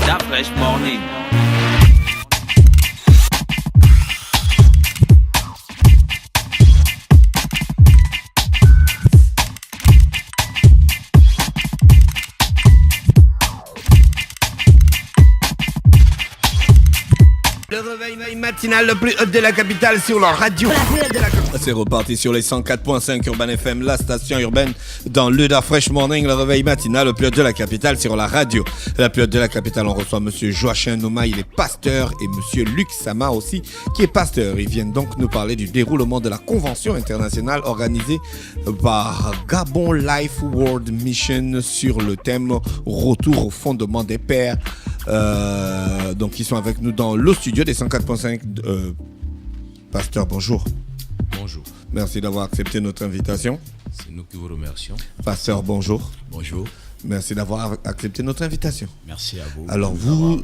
Da Fresh Morning. Le réveil matinal le plus haut de la capitale sur la radio. C'est reparti sur les 104.5 Urban FM, la station urbaine dans le Da Fresh Morning. Le réveil matinal le plus haut de la capitale sur la radio. La plus haute de la capitale, on reçoit monsieur Joachim Noma, il est pasteur, et monsieur Luc Sama aussi, qui est pasteur. Ils viennent donc nous parler du déroulement de la convention internationale organisée par Gabon Life World Mission sur le thème Retour au fondement des pères. Donc ils sont avec nous dans le studio des 104.5. Pasteur, bonjour. Bonjour. Merci d'avoir accepté notre invitation. C'est nous qui vous remercions. Pasteur, bonjour. Bonjour. Merci d'avoir accepté notre invitation. Merci à vous. Alors vous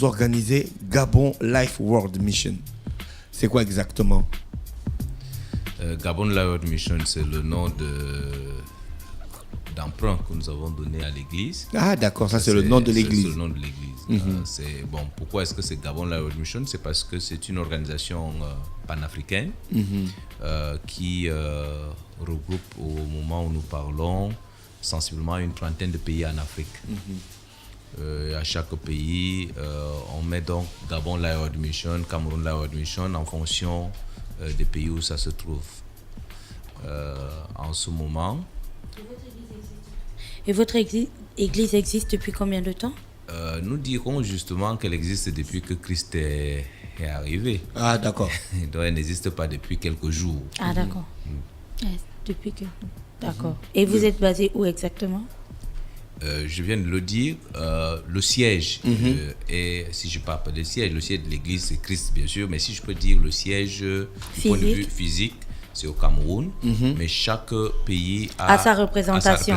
organisez Gabon Life World Mission. C'est quoi exactement? Gabon Life World Mission, c'est le nom d'emprunt que nous avons donné à l'église. Ah d'accord, ça c'est le nom de l'église. C'est le nom de l'église. Pourquoi est-ce que c'est Gabon Life World Mission? C'est parce que c'est une organisation panafricaine qui regroupe au moment où nous parlons sensiblement une trentaine de pays en Afrique. À chaque pays, on met donc Gabon Life World Mission, Cameroun Life World Mission en fonction des pays où ça se trouve. En ce moment. Et votre église existe depuis combien de temps? Nous dirons justement qu'elle existe depuis que Christ est arrivé. Ah d'accord. Donc elle n'existe pas depuis quelques jours. Ah d'accord. Depuis que... D'accord. Et vous êtes basé où exactement? Je viens de le dire, le siège est, si je parle pas de siège, le siège de l'église c'est Christ bien sûr, mais si je peux dire le siège du point de vue physique, c'est au Cameroun, mais chaque pays a sa représentation.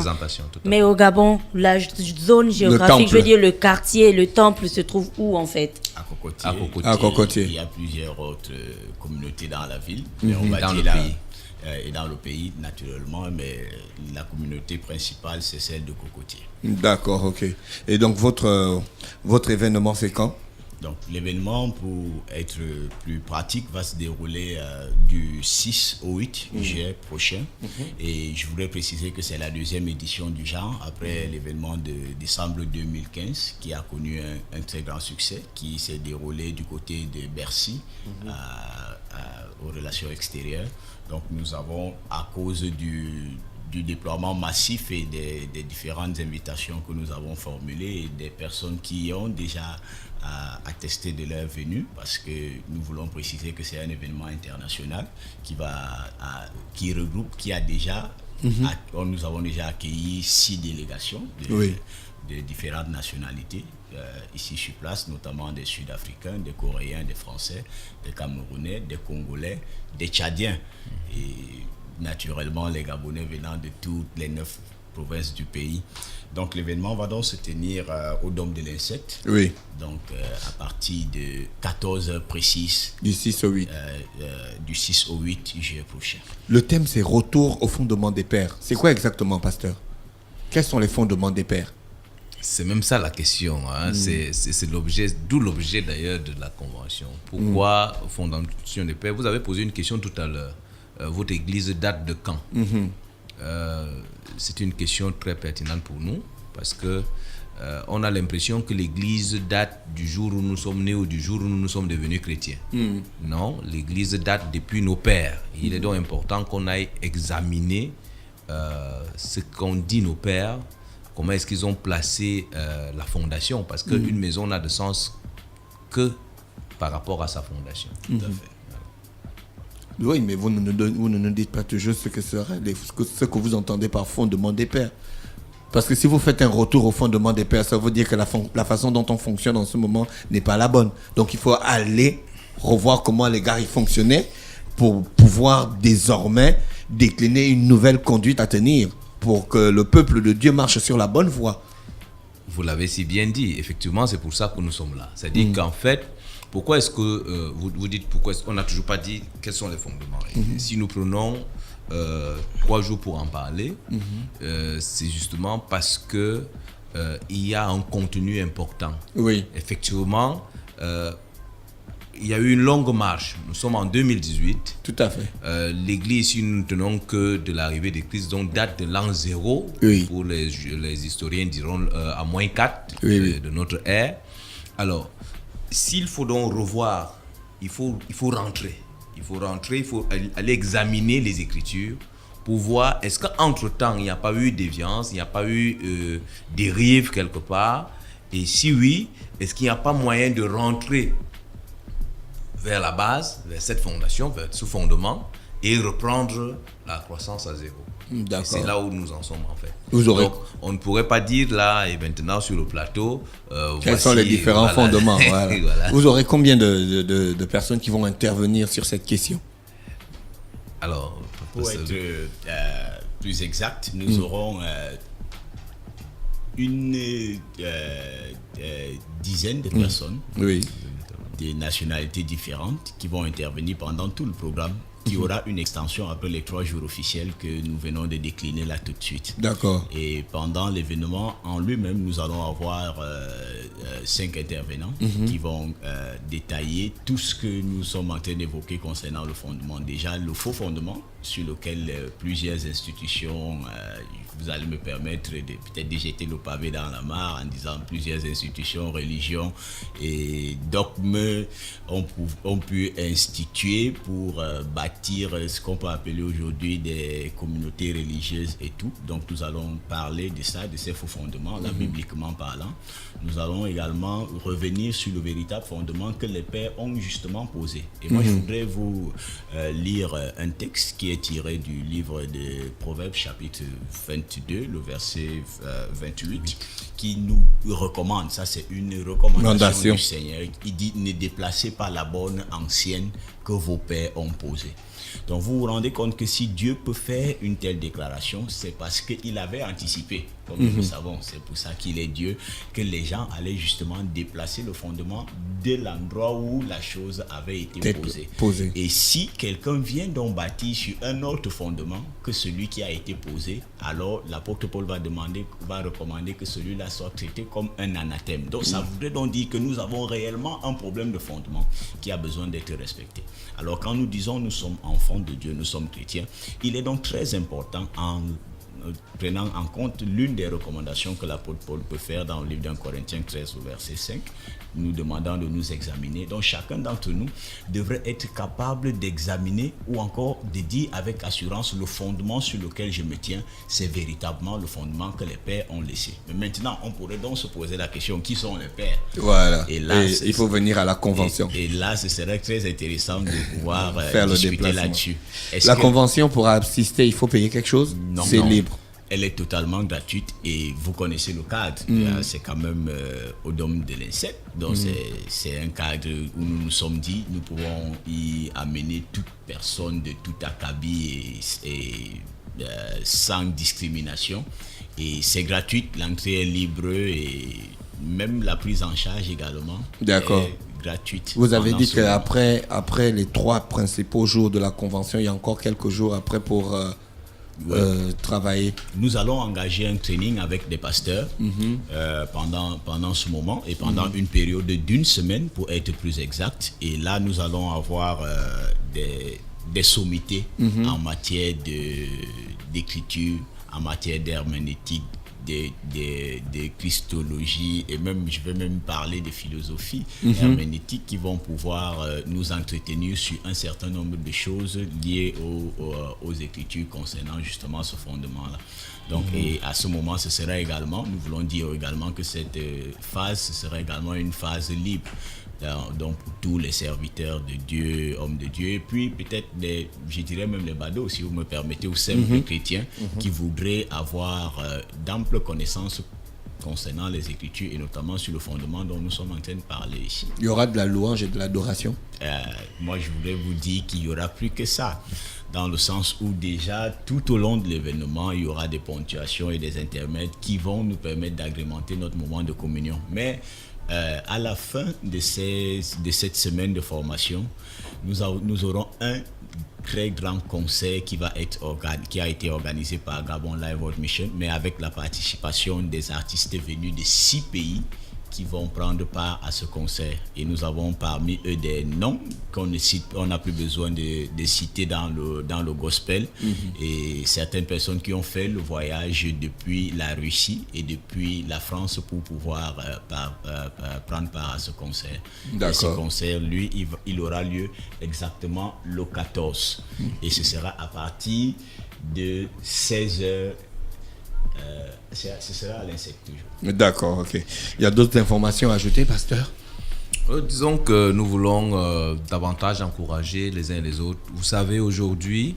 Mais fait. au Gabon, la zone géographique, je veux dire le quartier, le temple se trouve où en fait? À Cocotier. Il y a plusieurs autres communautés dans la ville, mais on va dans dire le pays. Et dans le pays naturellement, mais la communauté principale c'est celle de Cocotier. D'accord, ok. Et donc votre événement c'est quand? Donc l'événement, pour être plus pratique, va se dérouler du 6 au 8 juillet prochain. Et je voudrais préciser que c'est la deuxième édition du genre, après l'événement de décembre 2015, qui a connu un très grand succès, qui s'est déroulé du côté de Bercy, aux relations extérieures. Donc nous avons, à cause du déploiement massif et des différentes invitations que nous avons formulées et des personnes qui ont déjà attesté de leur venue, parce que nous voulons préciser que c'est un événement international qui regroupe, qui a déjà, nous avons déjà accueilli 6 délégations de différentes nationalités ici sur place, notamment des Sud-Africains, des Coréens, des Français, des Camerounais, des Congolais, des Tchadiens et naturellement les Gabonais venant de toutes les 9 provinces du pays. Donc l'événement va donc se tenir au Dôme de l'Insecte. Oui. Donc à partir de 14h précises. Du 6 au 8. Du 6 au 8 juillet prochain. Le thème c'est Retour au fondement des pères. C'est quoi exactement, pasteur? Quels sont les fondements des pères? C'est même ça la question. C'est l'objet, d'où l'objet d'ailleurs de la convention. Pourquoi fondation des pères? Vous avez posé une question tout à l'heure. Votre église date de quand? C'est une question très pertinente pour nous parce que on a l'impression que l'église date du jour où nous sommes nés ou du jour où nous sommes devenus chrétiens. Non, l'église date depuis nos pères. Il est donc important qu'on aille examiner ce qu'ont dit nos pères, comment est-ce qu'ils ont placé la fondation, parce qu'une maison n'a de sens que par rapport à sa fondation. Tout à fait. Oui, mais vous ne nous dites pas toujours ce que vous entendez par fondement des pères. Parce que si vous faites un retour au fondement des pères, ça veut dire que la façon dont on fonctionne en ce moment n'est pas la bonne. Donc il faut aller revoir comment les gars ils fonctionnaient pour pouvoir désormais décliner une nouvelle conduite à tenir pour que le peuple de Dieu marche sur la bonne voie. Vous l'avez si bien dit. Effectivement, c'est pour ça que nous sommes là. C'est-à-dire qu'en fait, pourquoi est-ce que vous dites pourquoi on n'a toujours pas dit quels sont les fondements? Si nous prenons 3 jours pour en parler, c'est justement parce que il y a un contenu important. Oui. Effectivement, il y a eu une longue marche. Nous sommes en 2018. Tout à fait. L'Église, si nous ne tenons que de l'arrivée de Christ, donc date de l'an 0, pour les historiens diront à moins 4 de notre ère. Alors, s'il faut donc revoir, il faut rentrer. Il faut aller examiner les Écritures pour voir est-ce qu'entre-temps, il n'y a pas eu déviance, il n'y a pas eu dérive quelque part. Et si oui, est-ce qu'il n'y a pas moyen de rentrer vers la base, vers cette fondation, vers ce fondement, et reprendre la croissance à zéro. D'accord. C'est là où nous en sommes en fait. Donc, on ne pourrait pas dire là et maintenant sur le plateau quels sont les différents fondements. Voilà. Voilà. Vous aurez combien de personnes qui vont intervenir sur cette question? Alors, pour être plus exact, nous aurons une dizaine de personnes. Des nationalités différentes qui vont intervenir pendant tout le programme, qui aura une extension après les 3 jours officiels que nous venons de décliner là tout de suite. D'accord. Et pendant l'événement en lui-même, nous allons avoir 5 intervenants qui vont détailler tout ce que nous sommes en train d'évoquer concernant le fondement. Déjà, le faux fondement sur lequel plusieurs institutions, vous allez me permettre de peut-être de jeter le pavé dans la mare en disant plusieurs institutions, religions et dogmes ont pu instituer pour bâtir ce qu'on peut appeler aujourd'hui des communautés religieuses et tout. Donc nous allons parler de ça, de ces faux fondements, là, bibliquement parlant. Nous allons également revenir sur le véritable fondement que les pères ont justement posé. Et moi, je voudrais vous lire un texte qui est tiré du livre de Proverbes, chapitre 22, le verset 28, qui nous recommande, ça c'est une recommandation du Seigneur. Il dit, ne déplacez pas la borne ancienne que vos pères ont posée. Donc vous vous rendez compte que si Dieu peut faire une telle déclaration, c'est parce qu'il avait anticipé, comme nous le savons. C'est pour ça qu'il est Dieu, que les gens allaient justement déplacer le fondement de l'endroit où la chose avait été posée. Et si quelqu'un vient donc bâtir sur un autre fondement que celui qui a été posé, alors l'apôtre Paul va recommander que celui-là soit traité comme un anathème. Donc ça voudrait donc dire que nous avons réellement un problème de fondement qui a besoin d'être respecté. Alors quand nous disons nous sommes enfants de Dieu, nous sommes chrétiens, il est donc très important en prenant en compte l'une des recommandations que l'apôtre Paul peut faire dans le livre d'un Corinthiens 13 au verset 5, nous demandant de nous examiner. Donc chacun d'entre nous devrait être capable d'examiner ou encore de dire avec assurance le fondement sur lequel je me tiens, c'est véritablement le fondement que les pères ont laissé. Mais maintenant, on pourrait donc se poser la question, qui sont les pères? Voilà. Et là, il faut venir à la convention. Et là, ce serait très intéressant de pouvoir faire discuter là-dessus. La convention, pour assister, il faut payer quelque chose? Non, c'est libre. Elle est totalement gratuite et vous connaissez le cadre. C'est quand même au dôme de l'INSEP. Donc c'est un cadre où nous nous sommes dit nous pouvons y amener toute personne de tout acabit et sans discrimination. Et c'est gratuit, l'entrée est libre et même la prise en charge également. D'accord. Gratuite. Vous avez dit qu'après les 3 principaux jours de la convention, il y a encore quelques jours après pour travailler. Nous allons engager un training avec des pasteurs pendant ce moment et pendant une période d'une semaine pour être plus exact. Et là, nous allons avoir des sommités en matière d'écriture, en matière d'herméneutique, de christologie et même, je vais même parler de philosophie herméneutique qui vont pouvoir nous entretenir sur un certain nombre de choses liées aux Écritures concernant justement ce fondement-là. Donc, et à ce moment, ce sera également, nous voulons dire également que cette phase, ce sera également une phase libre. Donc pour tous les serviteurs de Dieu, hommes de Dieu, et puis peut-être je dirais même les badauds, si vous me permettez, ou simples chrétiens qui voudraient avoir d'amples connaissances concernant les Écritures et notamment sur le fondement dont nous sommes en train de parler ici. Il y aura de la louange et de l'adoration. Moi, je voulais vous dire qu'il n'y aura plus que ça. dans le sens où déjà tout au long de l'événement, il y aura des ponctuations et des intermèdes qui vont nous permettre d'agrémenter notre moment de communion. Mais à la fin de cette semaine de formation, nous aurons un très grand concert qui a été organisé par Gabon Live World Mission, mais avec la participation des artistes venus de 6 pays qui vont prendre part à ce concert. Et nous avons parmi eux des noms qu'on ne cite, on n'a plus besoin de citer dans le gospel. Et certaines personnes qui ont fait le voyage depuis la Russie et depuis la France pour pouvoir prendre part à ce concert. Et ce concert, lui, il aura lieu exactement le 14. Et ce sera à partir de 16h. Ce sera à l'Insect toujours. D'accord, ok. Il y a d'autres informations à ajouter, pasteur? Disons que nous voulons davantage encourager les uns et les autres. Vous savez, aujourd'hui,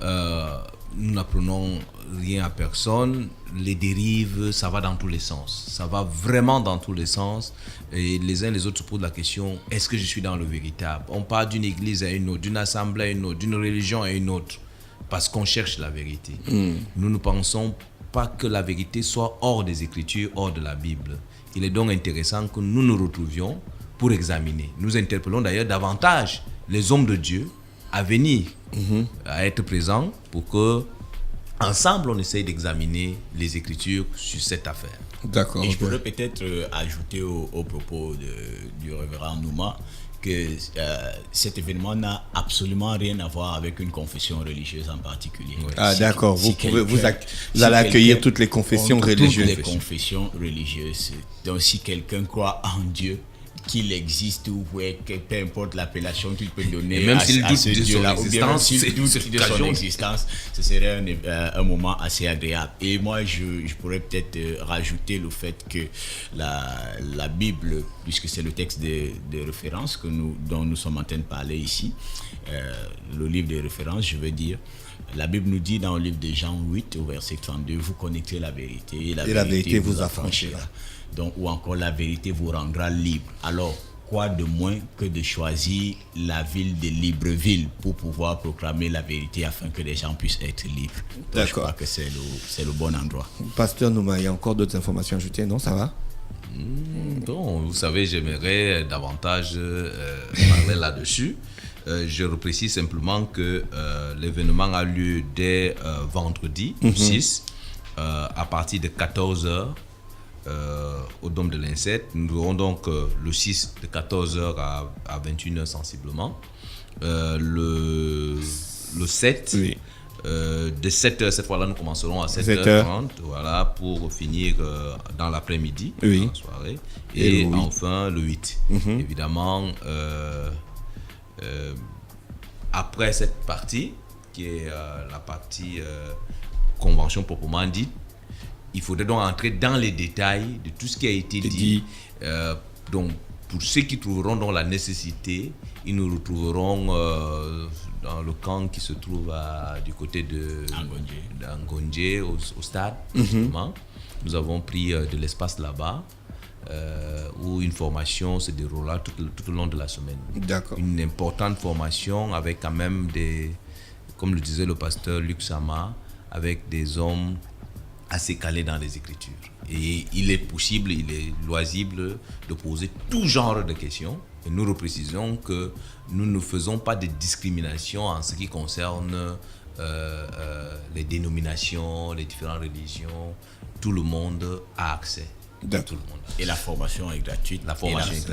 nous n'apprenons rien à personne. Les dérives, ça va dans tous les sens. Ça va vraiment dans tous les sens. Et les uns et les autres se posent la question, est-ce que je suis dans le véritable? On part d'une église à une autre, d'une assemblée à une autre, d'une religion à une autre, parce qu'on cherche la vérité. Nous ne pensons pas que la vérité soit hors des Écritures, hors de la Bible. Il est donc intéressant que nous nous retrouvions pour examiner. Nous interpellons d'ailleurs davantage les hommes de Dieu à venir, à être présents pour que ensemble on essaye d'examiner les Écritures sur cette affaire. D'accord. Et je pourrais peut-être ajouter au propos du révérend Nouma que cet événement n'a absolument rien à voir avec une confession religieuse en particulier. Oui. Ah, d'accord. Vous allez accueillir toutes les confessions religieuses. Toutes les confessions religieuses. Donc, si quelqu'un croit en Dieu, qu'il existe ou peu importe l'appellation qu'il peut donner même s'il doute ce de Dieu-là, son ou bien s'il doute existence, de son existence, ce serait un moment assez agréable. Et moi, je pourrais peut-être rajouter le fait que la Bible, puisque c'est le texte de référence dont nous sommes en train de parler ici, le livre de référence, je veux dire, la Bible nous dit dans le livre de Jean 8, au verset 32, vous connaîtrez la vérité et la vérité vous affranchira. Donc, ou encore la vérité vous rendra libre. Alors, quoi de moins que de choisir la ville de Libreville pour pouvoir proclamer la vérité afin que les gens puissent être libres. Donc, je crois que c'est le bon endroit. Pasteur Nouma, il y a encore d'autres informations ajoutées, non? Ça va? Bon, vous savez, j'aimerais davantage parler là-dessus. Je reprécise simplement que l'événement a lieu dès vendredi 6 à partir de 14h au Dôme de l'Insect. Nous aurons donc le 6 de 14h à 21h sensiblement. Le 7 oui. De 7h, cette fois-là nous commencerons à 7h30 voilà, pour finir dans l'après-midi, oui. Dans la soirée. Et enfin le 8. Évidemment, après cette partie, qui est la partie convention proprement dite, il faudrait donc entrer dans les détails de tout ce qui a été dit. Donc, pour ceux qui trouveront donc la nécessité, ils nous retrouveront dans le camp qui se trouve du côté d'Angondje, au stade. Nous avons pris de l'espace là-bas, où une formation se déroulera tout au long de la semaine. D'accord. Une importante formation avec quand même comme le disait le pasteur Luc Sama, avec des hommes assez calés dans les Écritures. Et il est possible, il est loisible de poser tout genre de questions. Et nous reprécisons que nous ne faisons pas de discrimination en ce qui concerne les dénominations, les différentes religions. Tout le monde a accès. Tout le monde. Et la formation est gratuite.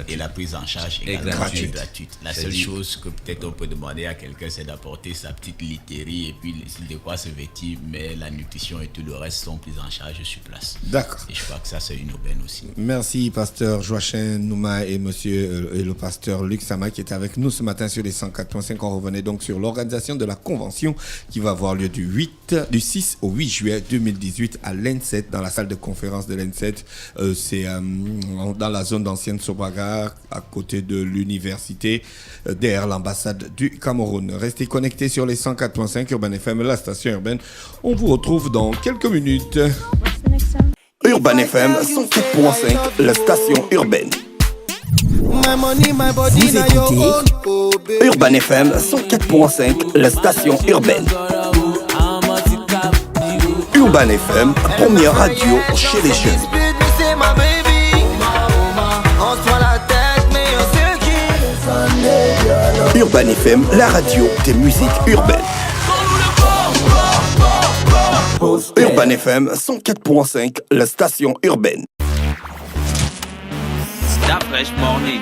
Et la prise en charge est gratuite. La seule chose que peut-être on peut demander à quelqu'un, c'est d'apporter sa petite literie et puis de quoi se vêtir, mais la nutrition et tout le reste sont prises en charge sur place. D'accord. Et je crois que ça, c'est une aubaine aussi. Merci, pasteur Joachim Nouma et le pasteur Luc Sama qui est avec nous ce matin sur les 104.5. On revenait donc sur l'organisation de la convention qui va avoir lieu du 6 au 8 juillet 2018 à l'Insect, dans la salle de conférence de l'Insect. C'est dans la zone d'ancienne Sobaga, à côté de l'université, derrière l'ambassade du Cameroun. Restez connectés sur les 104.5 Urban FM, la station urbaine. On vous retrouve dans quelques minutes. Urban FM 104.5, la station urbaine. Vous écoutez Urban FM 104.5, la station urbaine. Urban FM, première radio chez les jeunes. Urban FM, la radio des musiques urbaines. Urban FM 104.5, la station urbaine. Stop Fresh Morning.